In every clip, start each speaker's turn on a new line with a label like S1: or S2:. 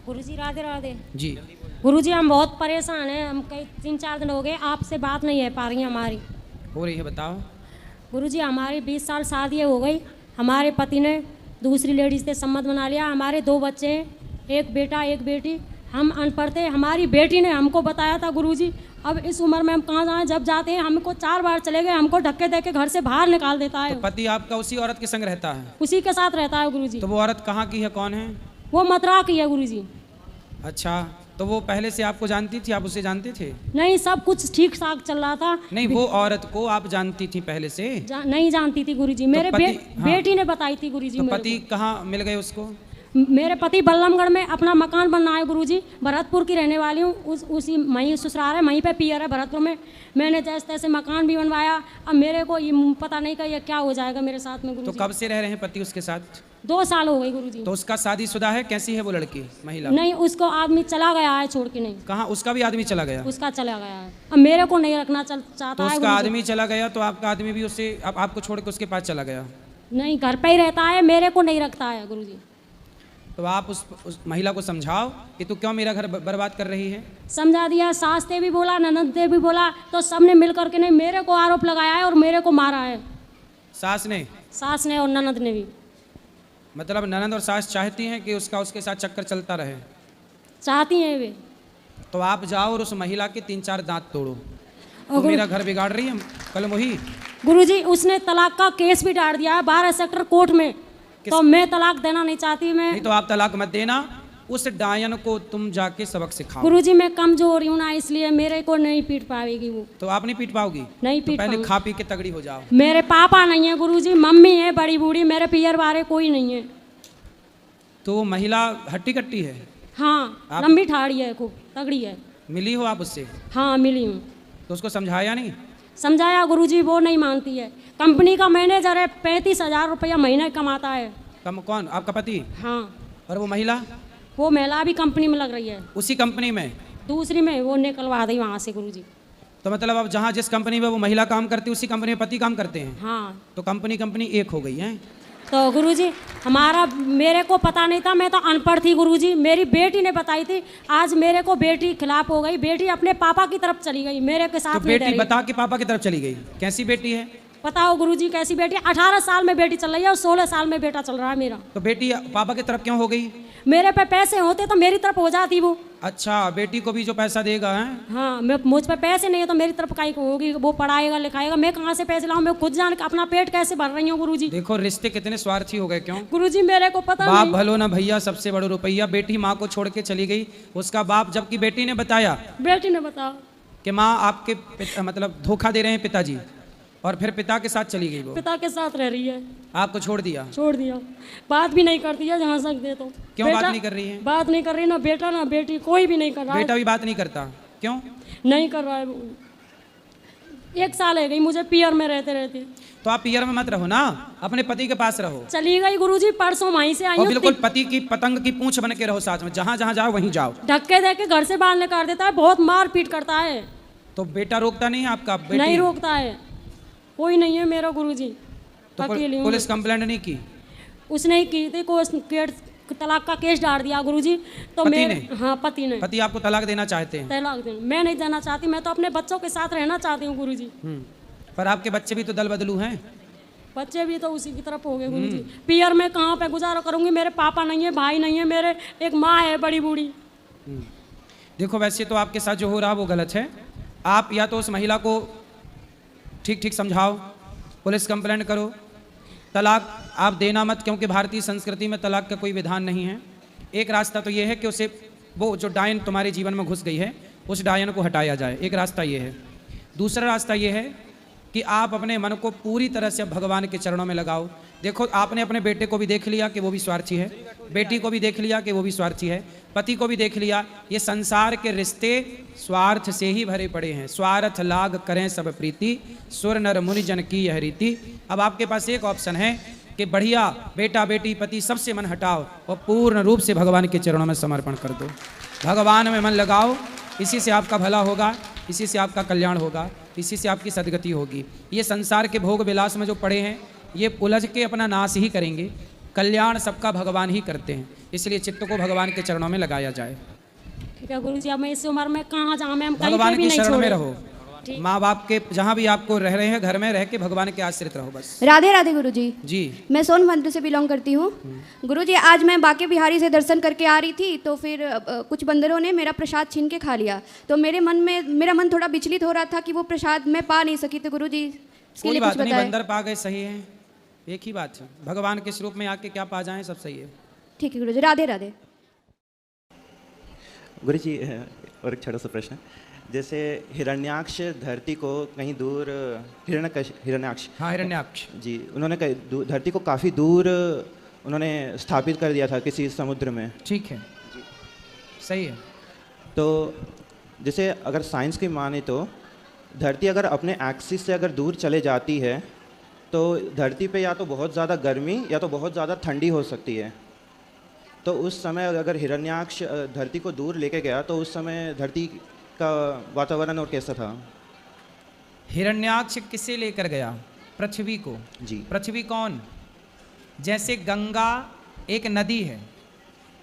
S1: गुरुजी राधे राधे।
S2: जी।
S1: गुरुजी हम बहुत परेशान हैं, हम कई 3-4 दिन हो गए आपसे बात नहीं है पा रही है हमारी।
S2: हो रही है, बताओ।
S1: गुरुजी हमारी 20 साल शादी हो गई, हमारे पति ने दूसरी लेडीज से संबंध बना लिया, हमारे 2 बच्चे हैं, एक बेटा एक बेटी। हम अनपढ़ थे, हमारी बेटी ने हमको बताया था गुरुजी। अब इस उम्र में हम कहाँ जाएं, जब जाते हैं हमको 4 बार चले गए, हमको धक्के दे के घर से बाहर निकाल देता है।
S2: तो पति आपका उसी औरत के संग रहता है?
S1: उसी के साथ रहता है गुरुजी।
S2: तो वो औरत कहाँ की है, कौन है?
S1: वो मथुरा की है गुरुजी।
S2: अच्छा, तो वो पहले से आपको जानती थी, आप उसे जानते थे?
S1: नहीं, सब कुछ ठीक ठाक चल रहा था।
S2: नहीं, वो औरत को आप जानती थी पहले से?
S1: नहीं जानती थी गुरुजी, मेरे
S2: हाँ।
S1: बेटी ने बताई थी गुरुजी।
S2: तो पति कहाँ मिल गए उसको?
S1: मेरे पति बल्लमगढ़ में अपना मकान बनना है गुरुजी, भरतपुर की रहने वाली हूँ। उसी वहीं ससुराल है, वहीं पे पियर है भरतपुर में। मैंने जैसे तैसे मकान भी बनवाया। अब मेरे को ये पता नहीं कि ये क्या हो जाएगा मेरे साथ में गुरुजी।
S2: तो कब से रह रहे हैं पति उसके साथ?
S1: 2 साल हो गई गुरुजी।
S2: तो उसका शादीशुदा है? कैसी है वो लड़की, महिला?
S1: नहीं, उसको आदमी चला गया है छोड़ के। नहीं,
S2: कहाँ? उसका भी आदमी चला गया?
S1: उसका चला गया है, अब मेरे को नहीं रखना चाहता
S2: तो
S1: है
S2: उसका
S1: गुरुजी।
S2: आदमी चला गया तो आपका आदमी भी उससे आपको छोड़ के उसके पास चला गया?
S1: नहीं, घर पे ही रहता है, मेरे को नहीं रखता है गुरुजी।
S2: तो आप उस महिला को समझाओ कि तू क्यों मेरा घर बर्बाद कर रही है।
S1: समझा दिया, सास ने भी बोला, ननद ने भी बोला, तो सबने मिल करके नहीं मेरे को आरोप लगाया है और मेरे को मारा है।
S2: सास ने?
S1: सास ने और ननद ने भी।
S2: मतलब ननद और सास चाहती हैं कि उसके साथ चक्कर चलता रहे?
S1: चाहती हैं वे।
S2: तो आप जाओ और उस महिला के 3-4 दांत तोड़ो। तो मेरा घर बिगाड़ रही है कल मोही।
S1: गुरुजी, उसने तलाक का केस भी डाल दिया है 12 सेक्टर कोर्ट में। तो मैं तलाक देना नहीं चाहती। मैं
S2: नहीं, तो आप तलाक मत देना, उस डायन को तुम जाके सबक सिखाओ।
S1: गुरुजी, मैं कमजोर हूँ ना, इसलिए मेरे को नहीं पीट पाएगी वो।
S2: तो आप नहीं पीट पाओगी?
S1: नहीं
S2: तो
S1: पीट
S2: पहले
S1: पाऊंगी।
S2: खा पी के तगड़ी हो जाओ।
S1: मेरे पापा नहीं है गुरुजी, मम्मी है बड़ी बूढ़ी, मेरे पियर बारे कोई नहीं है।
S2: तो वो महिला हट्टी कट्टी है?
S1: हाँ,
S2: आप...
S1: लंबी ठाड़ी है, खूब तगड़ी है।
S2: मिली हो आप उससे?
S1: हाँ, मिली हूँ।
S2: तो उसको समझाया नहीं?
S1: समझाया गुरुजी, वो नहीं मानती है। कंपनी का मैनेजर है, 35,000 रुपया महीने कमाता है।
S2: कौन? आपका पति?
S1: हाँ।
S2: और वो महिला?
S1: वो महिला भी कंपनी में लग रही है।
S2: उसी कंपनी में? दूसरी
S1: में वो निकलवा दी वहाँ से गुरुजी।
S2: तो मतलब अब जहाँ जिस कंपनी में वो महिला काम करती है उसी कंपनी में पति काम करते हैं?
S1: हाँ।
S2: तो कंपनी एक हो गई है।
S1: तो गुरुजी मेरे को पता नहीं था, मैं तो अनपढ़ थी गुरुजी। मेरी बेटी ने बताई थी, आज मेरे को बेटी खिलाफ हो गई। बेटी अपने पापा की तरफ चली गई, मेरे के साथ।
S2: तो बेटी बता के पापा की तरफ चली गई? कैसी बेटी है?
S1: बताओ गुरुजी, कैसी बेटी? 18 साल में बेटी चल रही है और 16 साल में बेटा चल रहा है मेरा।
S2: तो बेटी पापा की तरफ क्यों हो गई?
S1: मेरे पे पैसे होते तो मेरी तरफ हो जाती वो।
S2: अच्छा, बेटी को भी जो पैसा देगा है?
S1: हाँ, मुझ पे पैसे नहीं है तो मेरी तरफ काई को होगी? वो पढ़ाएगा लिखाएगा, मैं कहाँ से पैसे लाऊं? मैं खुद जान अपना पेट कैसे भर रही हूँ गुरुजी।
S2: देखो रिश्ते कितने स्वार्थी हो गए। क्यों
S1: गुरुजी? मेरे को पता
S2: बाप
S1: नहीं।
S2: भलो ना भैया, सबसे बड़ा रुपया। बेटी माँ को छोड़ के चली गई, उसका बाप, जबकि बेटी ने बताया,
S1: बेटी ने बताया
S2: कि माँ आपके मतलब धोखा दे रहे हैं पिताजी, और फिर पिता के साथ चली गई। वो
S1: पिता के साथ रह रही है।
S2: आपको छोड़ दिया?
S1: छोड़ दिया, बात भी नहीं करती है जहाँ तक दे। तो
S2: क्यों बात नहीं कर रही है?
S1: बात नहीं कर रही, ना बेटा ना बेटी, कोई भी नहीं कर रहा।
S2: बेटा भी बात नहीं करता? क्यों
S1: नहीं कर रहा है वो? 1 साल है गई मुझे पियर में रहते रहते।
S2: तो आप पियर में मत रहो ना, अपने पति के पास रहो।
S1: चली गई गुरुजी, परसों वहीं से आई हूँ।
S2: बिल्कुल पति की पतंग की पूंछ बन के रहो साथ में, जहाँ जहाँ जाओ वहीं जाओ।
S1: धक्के दे के घर से बाहर निकाल देता है, बहुत मार पीट करता है।
S2: तो बेटा रोकता नहीं है आपका? बेटी
S1: नहीं रोकता है, कोई नहीं है मेरा गुरुजी।
S2: तो पुलिस कंप्लेंट नहीं की?
S1: उसने ही की थी, तलाक का केस डाल दिया गुरुजी। तो
S2: पति
S1: हाँ, पति ने।
S2: पति आपको तलाक देना चाहते हैं?
S1: तलाक देना मैं नहीं देना चाहती, मैं तो अपने बच्चों के साथ रहना चाहती हूँ गुरुजी।
S2: पर आपके बच्चे भी तो दल बदलू हैं।
S1: बच्चे भी तो उसी की तरफ हो गए गुरुजी। पियर में कहाँ पे गुजारा करूंगी? मेरे पापा नहीं है, भाई नहीं है, मेरे एक माँ है बड़ी बूढ़ी।
S2: देखो वैसे तो आपके साथ जो हो रहा वो गलत है। आप या तो उस महिला को ठीक ठीक समझाओ, पुलिस कंप्लेंट करो, तलाक आप देना मत, क्योंकि भारतीय संस्कृति में तलाक का कोई विधान नहीं है। एक रास्ता तो ये है कि उसे, वो जो डायन तुम्हारे जीवन में घुस गई है, उस डायन को हटाया जाए। एक रास्ता ये है। दूसरा रास्ता ये है कि आप अपने मन को पूरी तरह से भगवान के चरणों में लगाओ। देखो आपने अपने बेटे को भी देख लिया कि वो भी स्वार्थी है, बेटी को भी देख लिया कि वो भी स्वार्थी है, पति को भी देख लिया। ये संसार के रिश्ते स्वार्थ से ही भरे पड़े हैं। स्वार्थ लाग करें सब प्रीति, सुर नर मुनि जन की यह रीति। अब आपके पास एक ऑप्शन है कि बढ़िया बेटा बेटी पति सबसे मन हटाओ और पूर्ण रूप से भगवान के चरणों में समर्पण कर दो। भगवान में मन लगाओ, इसी से आपका भला होगा, इसी से आपका कल्याण होगा, इसी से आपकी सदगति होगी। ये संसार के भोग विलास में जो पड़े हैं ये उलझ के अपना नाश ही करेंगे। कल्याण सबका भगवान ही करते हैं, इसलिए चित्त को भगवान के चरणों में लगाया जाए।
S1: ठीक है गुरुजी, अब मैं इस उम्र में कहाँ जाऊँ, मैं हम कहीं
S2: भगवान
S1: पे भी
S2: की
S1: नहीं
S2: शरण में
S1: छोड़े।
S2: रहो, माँ बाप के जहाँ भी आपको रह रहे हैं घर में रह के भगवान के आश्रित रहो बस।
S3: राधे राधे गुरुजी।
S2: जी
S3: मैं सोनभद्र से बिलोंग करती हूँ। गुरुजी, आज मैं बांके बिहारी से दर्शन करके आ रही थी, तो फिर कुछ बंदरों ने मेरा प्रसाद छीन के खा लिया। तो मेरा मन थोड़ा विचलित हो रहा था कि वो प्रसाद मैं पा नहीं सकी। तो गुरुजी इसके
S2: कोई
S3: लिए
S2: बात
S3: कुछ
S2: नहीं,
S3: बताएं।
S2: बंदर पा गए सही है, एक ही बात है, भगवान के स्वरूप में आके क्या पा जाएं सब सही है।
S3: ठीक है गुरुजी, राधे राधे।
S4: गुरु जी, और एक छोटा सा प्रश्न, जैसे हिरण्याक्ष धरती को कहीं दूर, हिरण्याक्ष
S2: हाँ हिरण्याक्ष
S4: जी, उन्होंने धरती को काफ़ी दूर उन्होंने स्थापित कर दिया था किसी समुद्र में।
S2: ठीक है, सही है।
S4: तो जैसे अगर साइंस की माने तो धरती अगर अपने एक्सिस से अगर दूर चले जाती है तो धरती पे या तो बहुत ज़्यादा गर्मी या तो बहुत ज़्यादा ठंडी हो सकती है। तो उस समय अगर हिरण्याक्ष धरती को दूर लेके गया तो उस समय धरती का वातावरण और कैसा था?
S2: हिरण्याक्ष किसे लेकर गया? पृथ्वी को।
S4: जी।
S2: पृथ्वी कौन? जैसे गंगा एक नदी है,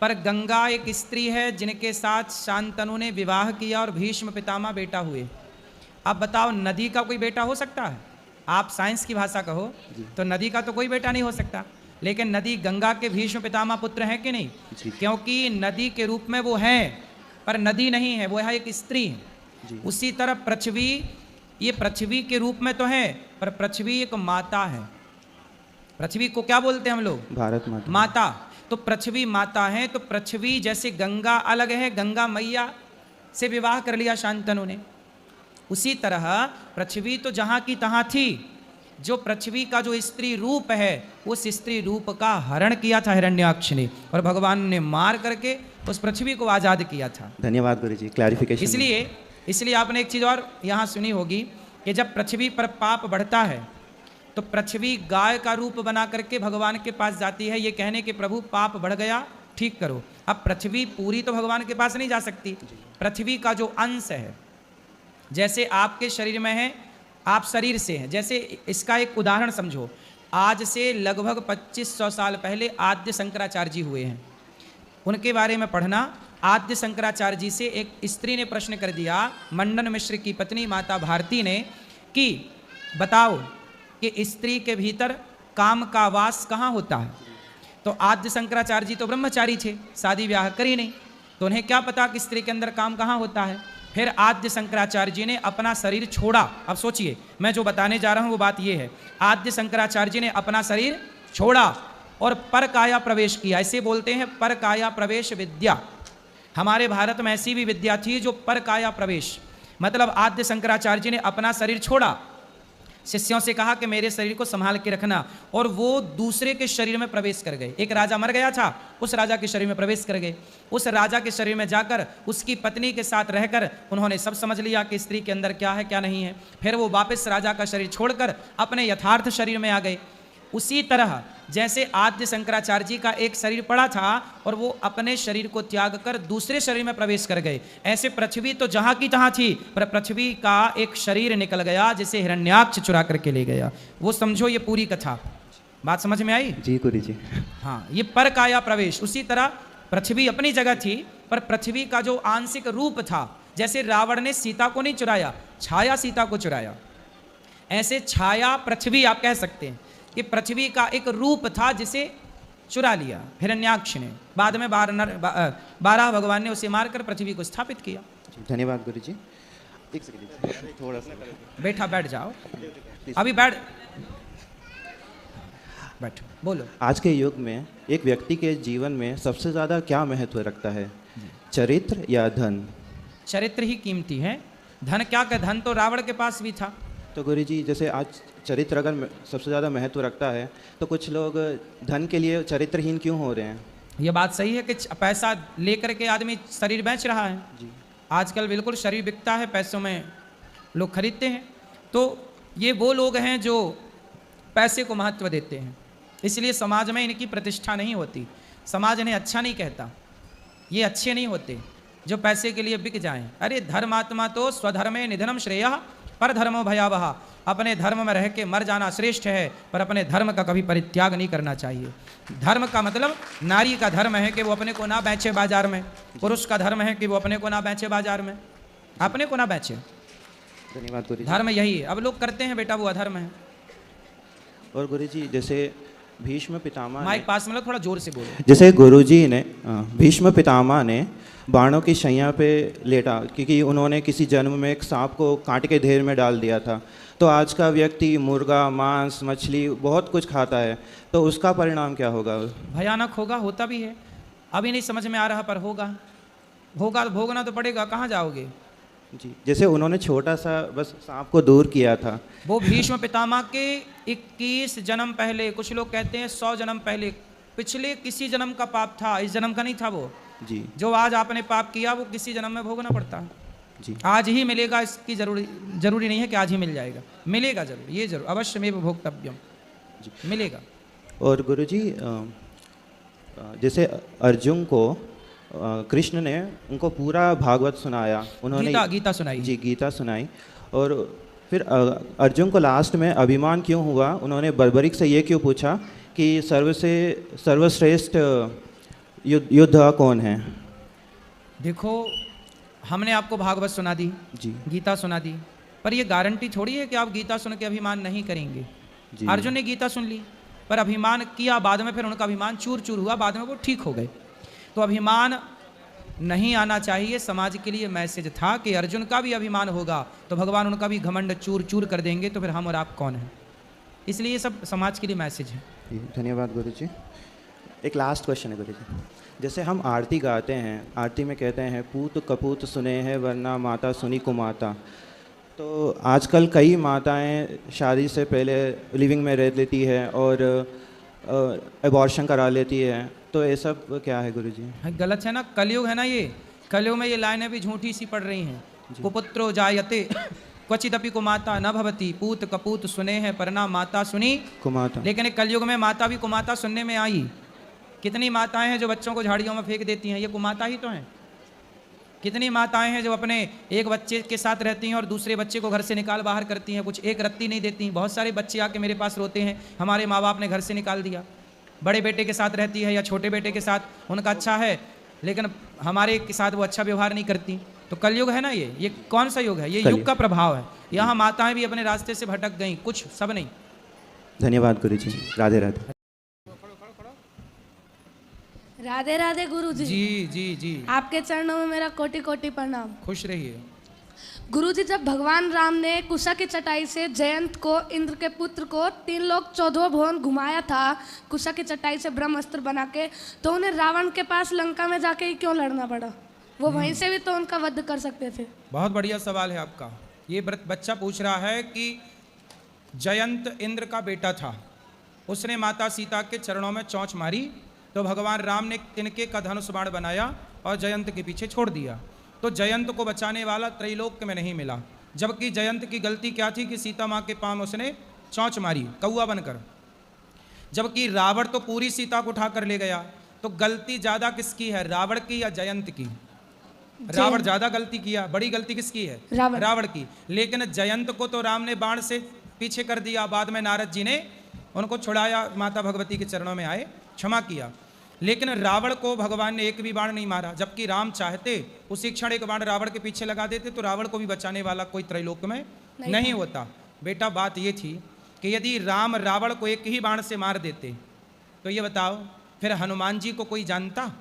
S2: पर गंगा एक स्त्री है जिनके साथ शांतनु ने विवाह किया और भीष्म पितामह बेटा हुए। अब बताओ, नदी का कोई बेटा हो सकता है? आप साइंस की भाषा कहो तो नदी का तो कोई बेटा नहीं हो सकता, लेकिन नदी गंगा के भीष्म पितामह पुत्र हैं कि नहीं? क्योंकि नदी के रूप में वो है, पर नदी नहीं है, वो है एक स्त्री है। उसी तरह पृथ्वी, ये पृथ्वी के रूप में तो है, पर पृथ्वी एक माता है। पृथ्वी को क्या बोलते हैं हम लोग?
S4: भारत माता।
S2: माता। तो पृथ्वी माता है, तो पृथ्वी जैसे गंगा अलग है, गंगा मैया से विवाह कर लिया शांतनु ने, उसी तरह पृथ्वी तो जहाँ की तहाँ थी। जो पृथ्वी का जो स्त्री रूप है, उस स्त्री रूप का हरण किया था हिरण्याक्ष ने, और भगवान ने मार करके उस पृथ्वी को आज़ाद किया था।
S4: धन्यवाद गुरुजी, क्लैरिफिकेशन।
S2: इसलिए आपने एक चीज़ और यहाँ सुनी होगी कि जब पृथ्वी पर पाप बढ़ता है तो पृथ्वी गाय का रूप बना करके भगवान के पास जाती है, ये कहने कि प्रभु पाप बढ़ गया, ठीक करो। अब पृथ्वी पूरी तो भगवान के पास नहीं जा सकती, पृथ्वी का जो अंश है, जैसे आपके शरीर में है, आप शरीर से हैं, जैसे इसका एक उदाहरण समझो। आज से लगभग 2500 साल पहले आद्य शंकराचार्य जी हुए हैं, उनके बारे में पढ़ना। आद्य शंकराचार्य जी से एक स्त्री ने प्रश्न कर दिया, मंडन मिश्र की पत्नी माता भारती ने, कि बताओ कि स्त्री के भीतर काम का वास कहाँ होता है? तो आद्य शंकराचार्य जी तो ब्रह्मचारी थे, शादी ब्याह करी नहीं, तो उन्हें क्या पता कि स्त्री के अंदर काम कहाँ होता है। फिर आद्य शंकराचार्य जी ने अपना शरीर छोड़ा। अब सोचिए, मैं जो बताने जा रहा हूँ वो बात ये है, आद्य शंकराचार्य जी ने अपना शरीर छोड़ा और पर काया प्रवेश किया। इसे बोलते हैं पर काया प्रवेश विद्या। हमारे भारत में ऐसी भी विद्या थी जो पर काया प्रवेश, मतलब आद्य शंकराचार्य जी ने अपना शरीर छोड़ा, शिष्यों से कहा कि मेरे शरीर को संभाल के रखना, और वो दूसरे के शरीर में प्रवेश कर गए। एक राजा मर गया था, उस राजा के शरीर में प्रवेश कर गए। उस राजा के शरीर में जाकर उसकी पत्नी के साथ रहकर उन्होंने सब समझ लिया कि स्त्री के अंदर क्या है क्या नहीं है। फिर वो वापस राजा का शरीर छोड़कर अपने यथार्थ शरीर में आ गए। उसी तरह जैसे आद्य शंकराचार्य जी का एक शरीर पड़ा था और वो अपने शरीर को त्याग कर दूसरे शरीर में प्रवेश कर गए, ऐसे पृथ्वी तो जहाँ की तहाँ थी, पर पृथ्वी का एक शरीर निकल गया जिसे हिरण्याक्ष चुरा करके ले गया। वो समझो ये पूरी कथा, बात समझ में आई?
S4: जी गुरु जी।
S2: हाँ, ये पर काया प्रवेश। उसी तरह पृथ्वी अपनी जगह थी, पर पृथ्वी का जो आंशिक रूप था, जैसे रावण ने सीता को नहीं चुराया, छाया सीता को चुराया, ऐसे छाया पृथ्वी आप कह सकते हैं कि पृथ्वी का एक रूप था जिसे चुरा लिया हिरण्याक्ष ने। बाद में 12 भगवान ने उसे मारकर पृथ्वी को स्थापित किया।
S4: धन्यवाद गुरु जी। एक सेकंड, थोड़ा सा
S2: बैठा, बैठ जाओ, अभी बैठ, बोलो।
S4: आज के युग में एक व्यक्ति के जीवन में सबसे ज़्यादा क्या महत्व रखता है, चरित्र या धन?
S2: चरित्र ही कीमती है, धन क्या का, धन तो रावण के पास भी था।
S4: तो गुरु जी, जैसे आज चरित्र अगर सबसे ज़्यादा महत्व रखता है तो कुछ लोग धन के लिए चरित्रहीन क्यों हो रहे हैं?
S2: ये बात सही है कि पैसा लेकर के आदमी शरीर बेच रहा है
S4: जी।
S2: आजकल बिल्कुल शरीर बिकता है, पैसों में लोग खरीदते हैं। तो ये वो लोग हैं जो पैसे को महत्व देते हैं, इसलिए समाज में इनकी प्रतिष्ठा नहीं होती, समाज इन्हें अच्छा नहीं कहता, ये अच्छे नहीं होते जो पैसे के लिए बिक जाएं। अरे धर्मात्मा तो स्वधर्मे निधनम श्रेयः पर धर्मो भयावह। अपने धर्म में रह के मर जाना श्रेष्ठ है, पर अपने धर्म का कभी परित्याग नहीं करना चाहिए। धर्म का मतलब नारी का धर्म है कि वो अपने को ना बेचे बाजार में, पुरुष का धर्म है कि वो अपने को ना बेचे बाजार में, अपने को ना बेचे।
S4: धन्यवाद गुरुजी।
S2: धर्म यही है। अब लोग करते हैं बेटा वो अधर्म है।
S4: और गुरुजी जैसे भीष्म पितामह
S2: माइक पास में लो, थोड़ा जोर से बोलो।
S4: जैसे गुरुजी ने भीष्म पितामह ने बाणों की शैया पे लेटा, क्योंकि उन्होंने किसी जन्म में एक सांप को काट के ढेर में डाल दिया था। तो आज का व्यक्ति मुर्गा, मांस, मछली बहुत कुछ खाता है, तो उसका परिणाम क्या होगा?
S2: भयानक होगा, होता भी है। अभी नहीं समझ में आ रहा, पर होगा, होगा, भोगना तो पड़ेगा, कहाँ जाओगे?
S4: जी, जैसे उन्होंने छोटा सा बस सांप को दूर किया था।
S2: वो भीष्म पितामह के 21 जन्म पहले, कुछ लोग कहते हैं 100 जन्म पहले, पिछले किसी जन्म का पाप था, इस जन्म का नहीं था वो।
S4: जी
S2: जो आज आपने पाप किया वो किसी जन्म में भोगना पड़ता है।
S4: जी
S2: आज ही मिलेगा इसकी जरूरी नहीं है कि आज ही मिल जाएगा, मिलेगा जरूर, ये जरूर, अवश्य में भोक्तव्यम, मिलेगा।
S4: और गुरुजी जैसे अर्जुन को कृष्ण ने उनको पूरा भागवत सुनाया, उन्होंने
S2: गीता सुनाई।
S4: जी, गीता सुनाई। और फिर अर्जुन को लास्ट में अभिमान क्यों हुआ? उन्होंने बर्बरिक से ये क्यों पूछा कि सर्वश्रेष्ठ योद्धा कौन है?
S2: देखो, हमने आपको भागवत सुना दी,
S4: जी
S2: गीता सुना दी, पर ये गारंटी थोड़ी है कि आप गीता सुन के अभिमान नहीं करेंगे।
S4: जी
S2: अर्जुन ने गीता सुन ली, पर अभिमान किया बाद में, फिर उनका अभिमान चूर चूर हुआ, बाद में वो ठीक हो गए। तो अभिमान नहीं आना चाहिए। समाज के लिए मैसेज था कि अर्जुन का भी अभिमान होगा तो भगवान उनका भी घमंड चूर चूर कर देंगे, तो फिर हम और आप कौन हैं? इसलिए ये सब समाज के लिए मैसेज है।
S4: धन्यवाद गुरुजी। एक लास्ट क्वेश्चन है गुरुजी। जैसे हम आरती गाते हैं, आरती में कहते हैं पूत कपूत सुने हैं वरना माता सुनी कुमाता। तो आजकल कई माताएं शादी से पहले लिविंग में रह लेती है और एबॉर्शन करा लेती है, तो ये सब क्या है गुरुजी?
S2: गलत है ना, कलयुग है ना ये। कलयुग में ये लाइनें भी झूठी सी पड़ रही हैं। कुपुत्रो जायते क्वचिदपि कुमाता न भवति, पूत कपूत सुने हैं परना माता सुनी
S4: कुमाता।
S2: लेकिन कलयुग में माता भी कुमाता सुनने में आई। कितनी माताएं हैं जो बच्चों को झाड़ियों में फेंक देती हैं, ये कुमाता ही तो हैं। कितनी माताएं हैं जो अपने एक बच्चे के साथ रहती हैं और दूसरे बच्चे को घर से निकाल बाहर करती हैं, कुछ एक रत्ती नहीं देती। बहुत सारे बच्चे आके मेरे पास रोते हैं, हमारे माँ बाप ने घर से निकाल दिया। बड़े बेटे के साथ रहती है या छोटे बेटे के साथ, उनका अच्छा है, लेकिन हमारे के साथ वो अच्छा व्यवहार नहीं करती। तो कलयुग है ना ये कौन सा युग है? ये युग का प्रभाव है। यहाँ माताएं भी अपने रास्ते से भटक गईं, कुछ, सब नहीं।
S4: धन्यवाद गुरुजी। राधे राधे।
S5: राधे राधे गुरुजी।
S2: जी जी जी,
S5: आपके चरणों में मेरा कोटि कोटि प्रणाम।
S2: खुश रहिए।
S5: गुरुजी, जब भगवान राम ने कुशा की चटाई से जयंत को, इंद्र के पुत्र को, 3 लोग 14 भुवन घुमाया था कुशा की चटाई से ब्रह्मास्त्र बना के, तो उन्हें रावण के पास लंका में जाके ही क्यों लड़ना पड़ा? वो वहीं से भी तो उनका वध कर सकते थे।
S2: बहुत बढ़िया सवाल है आपका। ये बच्चा पूछ रहा है कि जयंत इंद्र का बेटा था, उसने माता सीता के चरणों में चोंच मारी, तो भगवान राम ने तिनके का धनुष बाण बनाया और जयंत के पीछे छोड़ दिया। तो जयंत को बचाने वाला त्रैलोक्य में नहीं मिला, जबकि जयंत की गलती क्या थी कि सीता माँ के पाँव में उसने चोंच मारी कौआ बनकर, जबकि रावण तो पूरी सीता को उठा कर ले गया। तो गलती ज़्यादा किसकी है, रावण की या जयंत की? रावण ज़्यादा गलती किया, बड़ी गलती किसकी है? रावण की। लेकिन जयंत को तो राम ने बाण से पीछे कर दिया, बाद में नारद जी ने उनको छुड़ाया, माता भगवती के चरणों में आए, क्षमा किया। लेकिन रावण को भगवान ने एक भी बाण नहीं मारा, जबकि राम चाहते उसी क्षण एक बाण रावण के पीछे लगा देते तो रावण को भी बचाने वाला कोई त्रैलोक में नहीं होता। बेटा बात ये थी कि यदि राम रावण को एक ही बाण से मार देते तो ये बताओ फिर हनुमान जी को कोई जानता?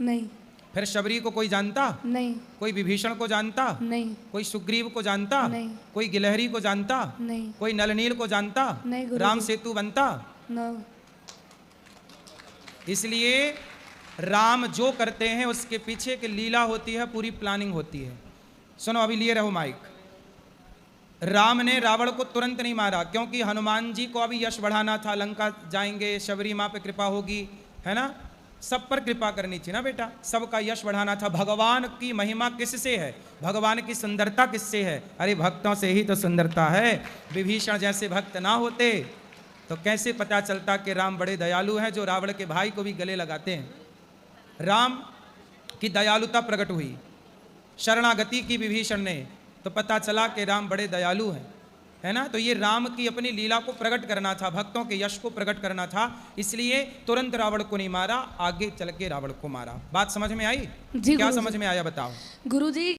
S5: नहीं।
S2: फिर शबरी को कोई जानता?
S5: नहीं।
S2: कोई विभीषण को जानता?
S5: नहीं।
S2: कोई सुग्रीव को जानता?
S5: नहीं।
S2: कोई गिलहरी को जानता?
S5: नहीं।
S2: कोई नलनील को जानता?
S5: नहीं गुरुजी।
S2: राम सेतु बनता?
S5: नो।
S2: इसलिए राम जो करते हैं उसके पीछे की लीला होती है, पूरी प्लानिंग होती है। सुनो, अभी लिए रहो माइक। राम ने रावण को तुरंत नहीं मारा, क्योंकि हनुमान जी को अभी यश बढ़ाना था, लंका जाएंगे, शबरी माँ पे कृपा होगी, है ना, सब पर कृपा करनी थी ना बेटा, सबका यश बढ़ाना था। भगवान की महिमा किससे है? भगवान की सुंदरता किससे है? अरे भक्तों से ही तो सुंदरता है। विभीषण जैसे भक्त ना होते तो कैसे पता चलता कि राम बड़े दयालु हैं, जो रावण के भाई को भी गले लगाते हैं। राम की दयालुता प्रकट हुई, शरणागति की विभीषण ने, तो पता चला कि राम बड़े दयालु हैं, है ना। तो ये राम की अपनी लीला को प्रकट करना था, भक्तों के यश को प्रकट करना था, इसलिए तुरंत रावण को नहीं मारा, आगे चल के रावण को मारा। बात समझ में आई?
S5: जी
S2: क्या
S5: गुरुजी।
S2: समझ में आया बताओ?
S5: गुरुजी